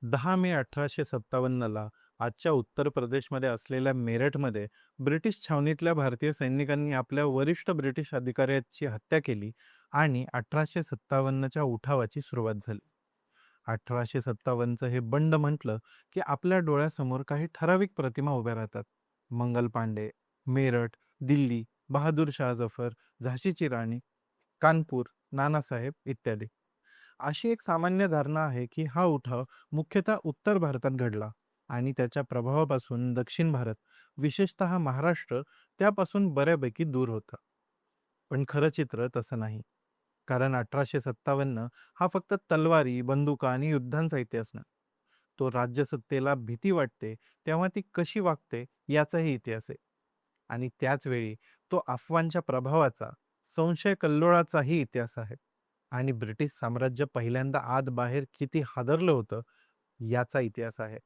10 मे 1857ला आजच्या उत्तर प्रदेशमध्ये असलेल्या मेरठमध्ये ब्रिटिश छावणीतल्या भारतीय सैनिकांनी आपल्या वरिष्ठ ब्रिटिश अधिकाऱ्याची हत्या केली आणि 1857च्या उठावाची सुरुवात झाली. 1857चं हे बंड म्हटलं की आपल्या डोळ्यासमोर काही ठराविक प्रतिमा उभ्या राहतात. मंगल पांडे, मेरठ, दिल्ली, बहादूर शाह जफर, झाशीची राणी, कानपूर, नानासाहेब इत्यादी. अशी एक सामान्य धारणा आहे की हा उठाव मुख्यतः उत्तर भारतात घडला आणि त्याच्या प्रभावापासून दक्षिण भारत, विशेषतः महाराष्ट्र, त्यापासून बऱ्यापैकी दूर होता. पण खरं चित्र तसं नाही. कारण 1857 हा फक्त तलवारी, बंदुका आणि युद्धांचा इतिहास नाही. तो राज्यसत्तेला भीती वाटते तेव्हा ती कशी वागते याचाही इतिहास आहे. आणि त्याच वेळी तो अफवांच्या प्रभावाचा, संशय कल्लोळाचाही इतिहास आहे. आणि ब्रिटिश साम्राज्य पहिल्यांदा आत बाहेर किती हादरलं होतं याचा इतिहास आहे.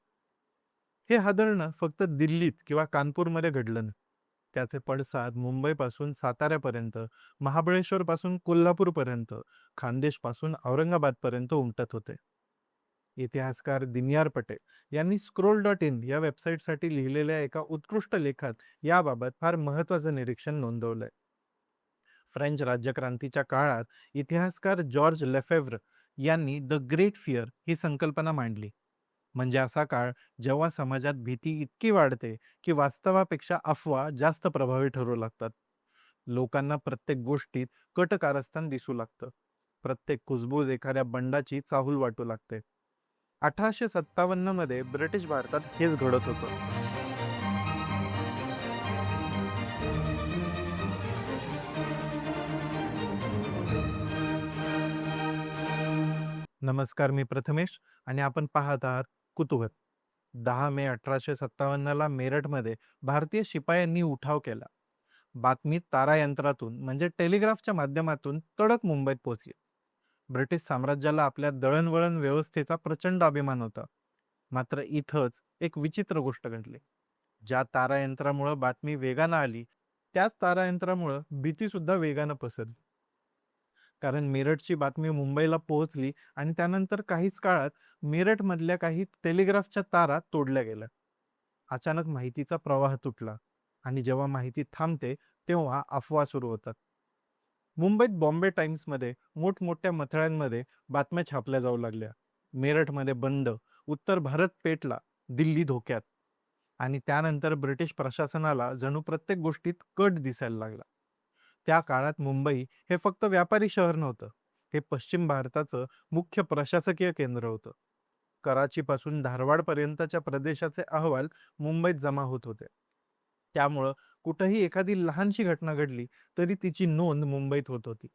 हे हादरणं फक्त दिल्लीत किंवा कानपूरमध्ये घडलं नाही. त्याचे पडसाद मुंबईपासून साताऱ्यापर्यंत, महाबळेश्वरपासून कोल्हापूरपर्यंत, खानदेशपासून औरंगाबादपर्यंत उमटत होते. इतिहासकार दिनयार पटेल यांनी scroll.in या वेबसाईटसाठी लिहिलेल्या एका उत्कृष्ट लेखात याबाबत फार महत्त्वाचं निरीक्षण नोंदवलंय. फ्रेंच राज्यक्रांतीच्या काळात इतिहासकार जॉर्ज लेफेव्र यांनी द ग्रेट फिअर ही संकल्पना मांडली. म्हणजे असा काळ जेव्हा समाजात भीती इतकी वाढते की वास्तवापेक्षा अफवा जास्त प्रभावी ठरू लागतात. लोकांना प्रत्येक गोष्टीत कटकारस्थान दिसू लागतं. प्रत्येक कुजबूज एखाद्या बंडाची चाहूल वाटू लागते. 1857 मध्ये ब्रिटिश भारतात हेच घडत होतं. नमस्कार, मी प्रथमेश आणि आपण पाहत आहात कुतूहल. 10 मे 1857ला मेरठमध्ये भारतीय शिपायांनी उठाव केला. बातमी तारायंत्रातून म्हणजे टेलिग्राफच्या माध्यमातून तडक मुंबईत पोहोचली. ब्रिटिश साम्राज्याला आपल्या दळणवळण व्यवस्थेचा प्रचंड अभिमान होता. मात्र इथंच एक विचित्र गोष्ट घडली. ज्या तारायंत्रामुळं बातमी वेगानं आली, त्याच तारायंत्रामुळं भीती सुद्धा वेगानं पसरली. कारण मेरठची बातमी मुंबईला पोहोचली आणि त्यानंतर काहीच काळात मेरठमधल्या काही टेलिग्राफच्या तारा तोडल्या गेल्या. अचानक माहितीचा प्रवाह तुटला आणि जेव्हा माहिती थांबते तेव्हा अफवा सुरू होतात. मुंबईत बॉम्बे टाइम्समध्ये मोठमोठ्या मथळ्यांमध्ये बातम्या छापल्या जाऊ लागल्या. मेरठमध्ये बंड, उत्तर भारत पेटला, दिल्ली धोक्यात. आणि त्यानंतर ब्रिटिश प्रशासनाला जणू प्रत्येक गोष्टीत कट दिसायला लागला. त्या काळात मुंबई हे फक्त व्यापारी शहर नव्हतं. हे पश्चिम भारताचं मुख्य प्रशासकीय केंद्र होतं. कराचीपासून धारवाडपर्यंतच्या प्रदेशाचे अहवाल मुंबईत जमा होत होते. त्यामुळं कुठंही एखादी लहानशी घटना घडली तरी तिची नोंद मुंबईत होत होती.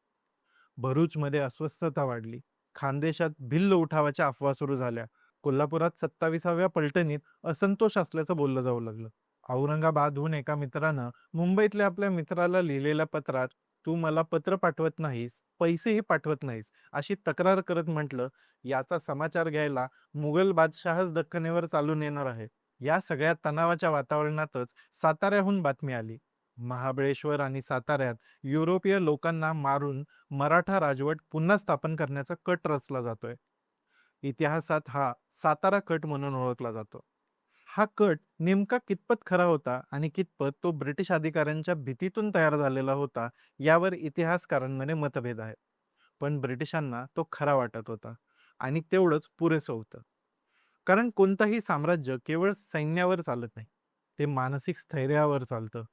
भरूचमध्ये अस्वस्थता वाढली. खानदेशात भिल्ल उठावाच्या अफवा सुरू झाल्या. कोल्हापुरात 27व्या पलटणीत असंतोष असल्याचं बोललं जाऊ लागलं. औरंगाबादहून एका मित्रानं मुंबईतल्या आपल्या मित्राला लिहिलेल्या पत्रात, "तू मला पत्र पाठवत नाहीस, पैसेही पाठवत नाहीस," अशी तक्रार करत म्हटलं, "याचा समाचार घ्यायला मुघल बादशहाच दख्खनेवर चालून येणार आहे." या सगळ्या तणावाच्या वातावरणातच साताऱ्याहून बातमी आली. महाबळेश्वर आणि साताऱ्यात युरोपीय लोकांना मारून मराठा राजवट पुन्हा स्थापन करण्याचा कट रचला जातोय. इतिहासात हा सातारा कट म्हणून ओळखला जातो. हा कट नेमका कितपत खरा होता आणि कितपत तो ब्रिटिश अधिकाऱ्यांच्या भीतीतून तयार झालेला होता यावर इतिहासकारांमध्ये मतभेद आहेत. पण ब्रिटिशांना तो खरा वाटत होता आणि तेवढंच पुरेसं होतं. कारण कोणतंही साम्राज्य केवळ सैन्यावर चालत नाही. ते मानसिक स्थैर्यावर चालतं.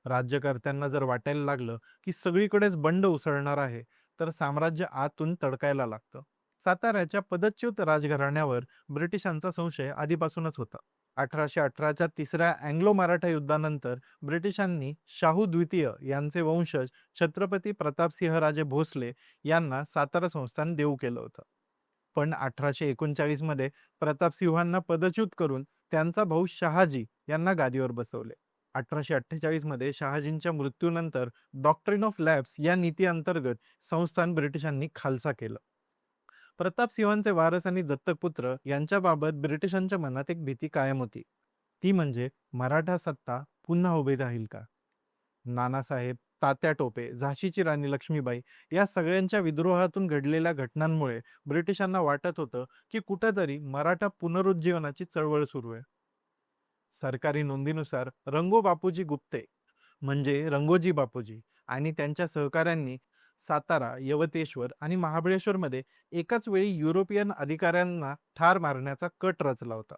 राज्यकर्त्यांना जर वाटायला लागलं की सगळीकडेच बंड उसळणार आहे, तर साम्राज्य आतून तडकायला लागतं. साताऱ्याच्या पदच्युत राजघराण्यावर ब्रिटिशांचा संशय आधीपासूनच होता. 1818च्या तिसऱ्या अँग्लो मराठा युद्धानंतर ब्रिटिशांनी शाहू द्वितीय यांचे वंशज छत्रपती प्रतापसिंहराजे भोसले यांना सातारा संस्थान देऊ केलं होतं. पण 1839 मध्ये प्रतापसिंहांना पदच्युत करून त्यांचा भाऊ शहाजी यांना गादीवर बसवले. 1848 मध्ये शहाजींच्या मृत्यूनंतर डॉक्ट्रिन ऑफ लॅप्स या नीती अंतर्गत संस्थान ब्रिटिशांनी खालसा केलं. प्रतापसिंहांचे वारस आणि दत्तक पुत्र यांच्याबाबत ब्रिटिशांच्या मनात एक भीती कायम होती. ती म्हणजे मराठा सत्ता पुन्हा उभी राहील का? नानासाहेब, तात्या टोपे, झाशीची राणी लक्ष्मीबाई या सगळ्यांच्या विद्रोहातून घडलेल्या घटनांमुळे ब्रिटिशांना वाटत होतं की कुठेतरी मराठा पुनरुज्जीवनाची चळवळ सुरू आहे. सरकारी नोंदीनुसार रंगो बापूजी गुप्ते म्हणजे रंगोजी बापूजी आणि त्यांच्या सहकाऱ्यांनी सातारा, यवतेश्वर आणि महाबळेश्वरमध्ये एकाच वेळी युरोपियन अधिकाऱ्यांना ठार मारण्याचा कट रचला होता.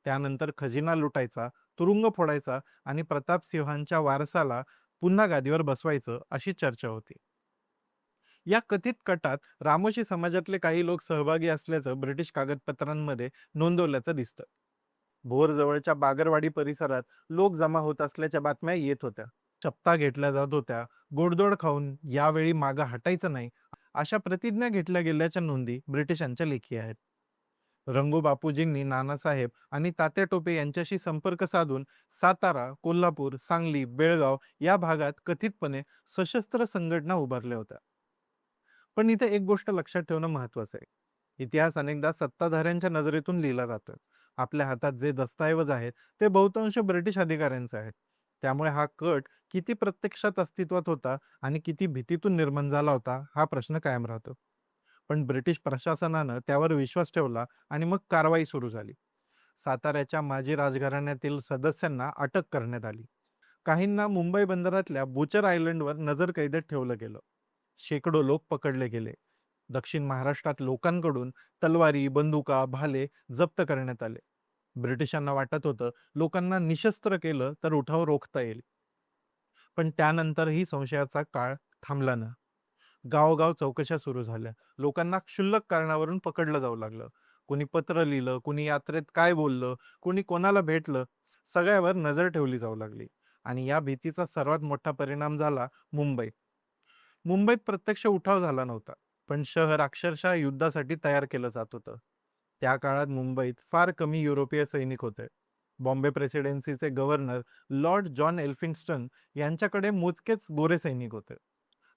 त्यानंतर खजिना लुटायचा, तुरुंग फोडायचा आणि प्रतापसिंहांच्या वारसाला पुन्हा गादीवर बसवायचं अशी चर्चा होती. या कथित कटात रामोशी समाजातले काही लोक सहभागी असल्याचं ब्रिटिश कागदपत्रांमध्ये नोंदवल्याचं दिसतं. भोरजवळच्या बागरवाडी परिसरात लोक जमा होत असल्याच्या बातम्या येत होत्या. शपथा घेतल्या जात होत्या. गोडधोड खाऊन यावेळी मागं हटायचं नाही, अशा प्रतिज्ञा घेतल्या गेल्याच्या नोंदी ब्रिटिशांच्या लेखी आहेत. रंगू बापूजींनी नानासाहेब आणि तात्या टोपे यांच्याशी संपर्क साधून सातारा, कोल्हापूर, सांगली, बेळगाव या भागात कथितपणे सशस्त्र संघटना उभारल्या होत्या. पण इथे एक गोष्ट लक्षात ठेवणं महत्वाचं आहे. इतिहास अनेकदा सत्ताधाऱ्यांच्या नजरेतून लिहिला जातो. आपल्या हातात जे दस्तऐवज आहेत ते बहुतांश ब्रिटिश अधिकाऱ्यांचे आहेत. त्यामुळे हा कट किती प्रत्यक्षात अस्तित्वात होता आणि किती भीतीतून निर्माण झाला होता हा प्रश्न कायम राहतो. पण ब्रिटिश प्रशासनानं त्यावर विश्वास ठेवला आणि मग कारवाई सुरू झाली. साताऱ्याच्या माजी राजघराण्यातील सदस्यांना अटक करण्यात आली. काहींना मुंबई बंदरातल्या बुचर आयलंडवर नजरकैदेत ठेवलं गेलं. शेकडो लोक पकडले गेले. दक्षिण महाराष्ट्रात लोकांकडून तलवारी, बंदुका, भाले जप्त करण्यात आले. ब्रिटिशांना वाटत होतं लोकांना निशस्त्र केलं तर उठाव रोखता येईल. पण त्यानंतरही संशयाचा काळ थांबला ना. गावोगाव चौकशा सुरू झाल्या. लोकांना क्षुल्लक कारणावरून पकडलं जाऊ लागलं. कोणी पत्र लिहिलं, कोणी यात्रेत काय बोललं, कोणी कोणाला भेटलं, सगळ्यावर नजर ठेवली जाऊ लागली. आणि या भीतीचा सर्वात मोठा परिणाम झाला मुंबई. मुंबईत प्रत्यक्ष उठाव झाला नव्हता, पण शहर अक्षरशः युद्धासाठी तयार केलं जात होतं. त्या काळात मुंबईत फार कमी युरोपीय सैनिक होते. बॉम्बे प्रेसिडेन्सीचे गव्हर्नर लॉर्ड जॉन एल्फिन्स्टन यांच्याकडे मोजकेच गोरे सैनिक होते.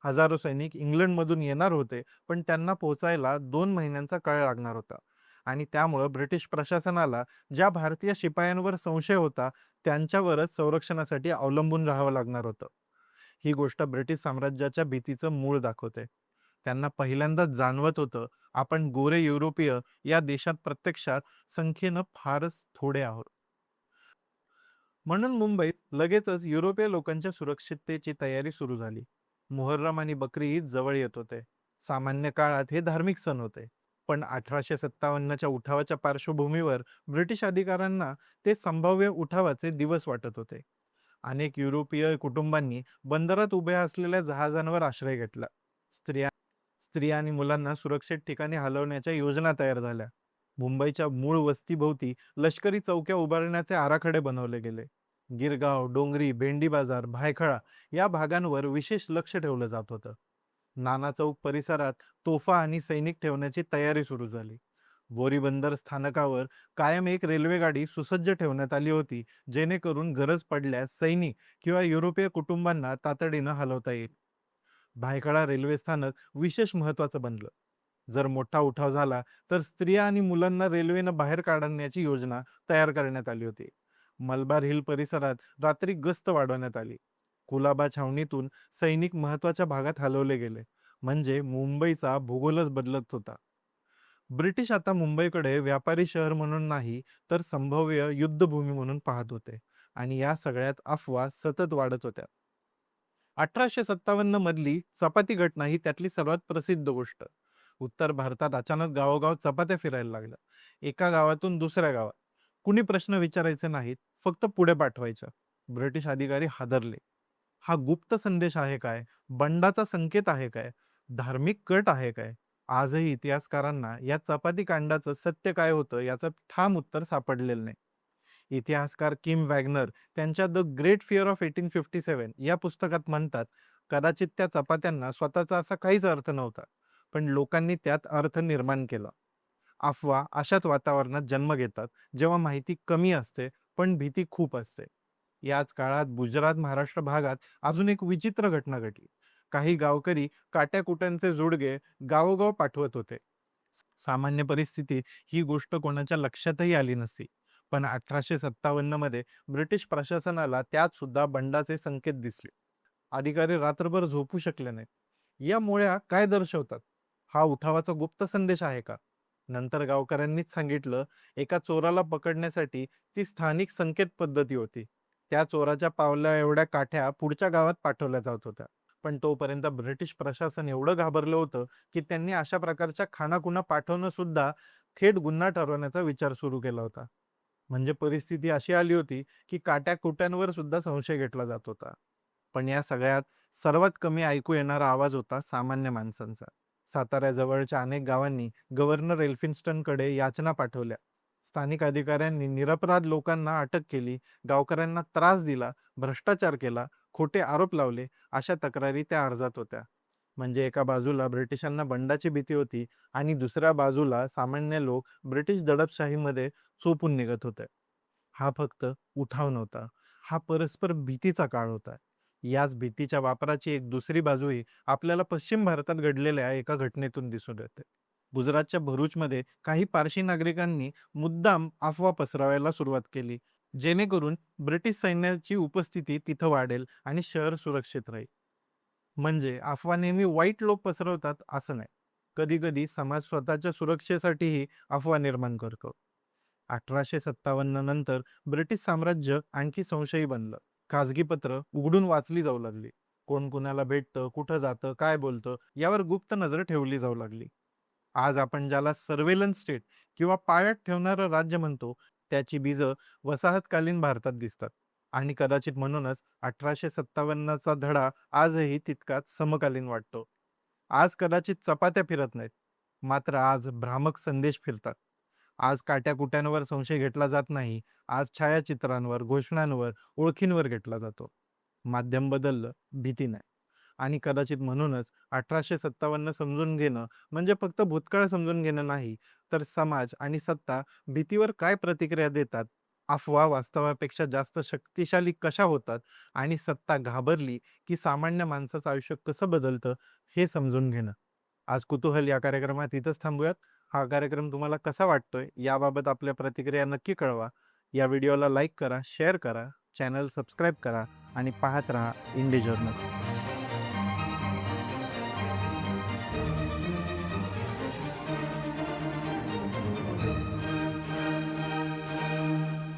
हजारो सैनिक इंग्लंडमधून येणार होते, पण त्यांना पोहोचायला 2 महिन्यांचा काळ लागणार होता. आणि त्यामुळं ब्रिटिश प्रशासनाला ज्या भारतीय शिपायांवर संशय होता त्यांच्यावरच संरक्षणासाठी अवलंबून राहावं लागणार होतं. ही गोष्ट ब्रिटिश साम्राज्याच्या भीतीचं मूळ दाखवते. त्यांना पहिल्यांदाच जाणवत होतं आपण गोरे युरोपीय या देशात प्रत्यक्षात संख्येनं फारच थोडे आहोत. म्हणून मुंबईत लगेचच युरोपीय लोकांच्या सुरक्षिततेची तयारी सुरू झाली. मुहर्रम आणि बकरी ईद जवळ येत होते. सामान्य काळात हे धार्मिक सण होते. पण 1857च्या उठावाच्या पार्श्वभूमीवर ब्रिटिश अधिकाऱ्यांना ते संभाव्य उठावाचे दिवस वाटत होते. अनेक युरोपीय कुटुंबांनी बंदरात उभ्या असलेल्या जहाजांवर आश्रय घेतला. स्त्रिया स्त्रिया आणि मुलांना सुरक्षित ठिकाणी हलवण्याच्या योजना तयार झाल्या. मुंबईच्या मूळ वस्तीभोवती लष्करी चौक्या उभारण्याचे आराखडे बनवले गेले. गिरगाव, डोंगरी, भेंडी बाजार, भायखळा या भागांवर विशेष लक्ष ठेवलं जात होतं. नाना चौक परिसरात तोफा आणि सैनिक ठेवण्याची तयारी सुरू झाली. बोरीबंदर स्थानकावर कायम एक रेल्वेगाडी सुसज्ज ठेवण्यात आली होती, जेणेकरून गरज पडल्यास सैनिक किंवा युरोपीय कुटुंबांना तातडीनं हलवता येईल. भायखळा रेल्वे स्थानक विशेष महत्वाचं बनलं. जर मोठा उठाव झाला तर स्त्रिया आणि मुलांना रेल्वेनं बाहेर काढण्याची योजना तयार करण्यात आली होती. मलबार हिल परिसरात रात्री गस्त वाढवण्यात आली. कुलाबा छावणीतून सैनिक महत्वाच्या भागात हलवले गेले. म्हणजे मुंबईचा भूगोलच बदलत होता. ब्रिटिश आता मुंबईकडे व्यापारी शहर म्हणून नाही, तर संभाव्य युद्धभूमी म्हणून पाहत होते. आणि या सगळ्यात अफवा सतत वाढत होत्या. 1857 मधली चपाती घटना ही त्यातली सर्वात प्रसिद्ध गोष्ट. उत्तर भारतात अचानक गावोगाव चपात्या फिरायला लागल्या. एका गावातून दुसऱ्या गावात. कुणी प्रश्न विचारायचे नाहीत, फक्त पुढे पाठवायच्या. ब्रिटिश अधिकारी हादरले. हा गुप्त संदेश आहे काय? बंडाचा संकेत आहे काय? धार्मिक कट आहे काय? आजही इतिहासकारांना या चपाती कांडाचं सत्य काय होतं याचं ठाम उत्तर सापडलेलं नाही. इतिहासकार किम वॅगनर त्यांच्या द ग्रेट फिअर ऑफ 1857 या पुस्तकात म्हणतात, कदाचित त्या चपात्यांना स्वतःचा असा काहीच अर्थ नव्हता, पण लोकांनी त्यात अर्थ निर्माण केला. अफवा अशाच वातावरणात जन्म घेतात, जेव्हा माहिती कमी असते पण भीती खूप असते. याच काळात गुजरात महाराष्ट्र भागात अजून एक विचित्र घटना घडली. काही गावकरी काट्याकुट्यांचे जोडगे गावोगाव पाठवत होते. सामान्य परिस्थितीत ही गोष्ट कोणाच्या लक्षातही आली नसती. पण 1857 मध्ये ब्रिटिश प्रशासनाला त्यात सुद्धा बंडाचे संकेत दिसले. अधिकारी रात्रभर झोपू शकले नाहीत. या मोळ्या काय दर्शवतात? हा उठावाचा गुप्त संदेश आहे का? नंतर गावकऱ्यांनीच सांगितलं, एका चोराला पकडण्यासाठी ती स्थानिक संकेत पद्धती होती. त्या चोराच्या पावला एवढ्या काठ्या पुढच्या गावात पाठवल्या जात होत्या. पण तोपर्यंत ब्रिटिश प्रशासन एवढं घाबरलं होतं, की त्यांनी अशा प्रकारच्या खाणाखुणा पाठवणं सुद्धा थेट गुन्हा ठरवण्याचा विचार सुरू केला होता. म्हणजे परिस्थिती अशी आली होती, की काट्या-कुट्यांवर सुद्धा संशय घेतला जात होता. पण या सगळ्यात सर्वात कमी ऐकू येणारा आवाज होता सामान्य माणसांचा. साताऱ्याजवळच्या अनेक गावांनी गव्हर्नर एल्फिन्स्टनकडे याचना पाठवल्या. स्थानिक अधिकाऱ्यांनी निरपराध लोकांना अटक केली, गावकऱ्यांना त्रास दिला, भ्रष्टाचार केला, खोटे आरोप लावले, अशा तक्रारी त्या अर्जात होत्या. म्हणजे एका बाजूला ब्रिटिशांना बंडाची भीती होती आणि दुसऱ्या बाजूला सामान्य लोक ब्रिटिश दडपशाहीमध्ये चोपून निघत होते. हा फक्त उठाव नव्हता. हा परस्पर भीतीचा काळ होता. याच भीतीच्या वापराची एक दुसरी बाजूही आपल्याला पश्चिम भारतात घडलेल्या एका घटनेतून दिसून येते. गुजरातच्या भरूचमध्ये काही पारशी नागरिकांनी मुद्दाम अफवा पसरवायला सुरुवात केली, जेणेकरून ब्रिटिश सैन्याची उपस्थिती तिथं वाढेल आणि शहर सुरक्षित राहील. म्हणजे अफवा नेहमी वाईट लोक पसरवतात असं नाही. कधी-कधी समाज स्वतःच्या सुरक्षेसाठीही अफवा निर्माण करतो. 1857 नंतर ब्रिटिश साम्राज्य आणखी संशयी बनलं. खाजगी पत्र उघडून वाचली जाऊ लागली. कोण कुणाला भेटतं, कुठं जातं, काय बोलतं, यावर गुप्त नजर ठेवली जाऊ लागली. आज आपण ज्याला सर्व्हेलन्स स्टेट किंवा पाळत ठेवणारं राज्य म्हणतो, त्याची बीजं वसाहतकालीन भारतात दिसतात. आणि कदाचित म्हणूनच 1857चा धडा आजही तितकाच समकालीन वाटतो. आज कदाचित चपात्या फिरत नाहीत, मात्र आज भ्रामक संदेश फिरतात. आज काट्याकुट्यांवर संशय घेतला जात नाही. आज छायाचित्रांवर, घोषणांवर, ओळखींवर घेतला जातो. माध्यम बदललं, भीती नाही. आणि कदाचित म्हणूनच 1857 समजून घेणं म्हणजे फक्त भूतकाळ समजून घेणं नाही, तर समाज आणि सत्ता भीतीवर काय प्रतिक्रिया देतात, अफवा वास्तवापेक्षा जास्त शक्तिशाली कशा होतात आणि सत्ता घाबरली की सामान्य माणसाचं आयुष्य कसं बदलतं, हे समजून घेणं. आज कुतूहल या कार्यक्रमात इथंच थांबूयात. हा कार्यक्रम तुम्हाला कसा वाटतोय याबाबत आपल्या प्रतिक्रिया नक्की कळवा. या व्हिडिओला लाईक करा, शेअर करा, चॅनल सबस्क्राईब करा आणि पाहत रहा इंडी जर्नल.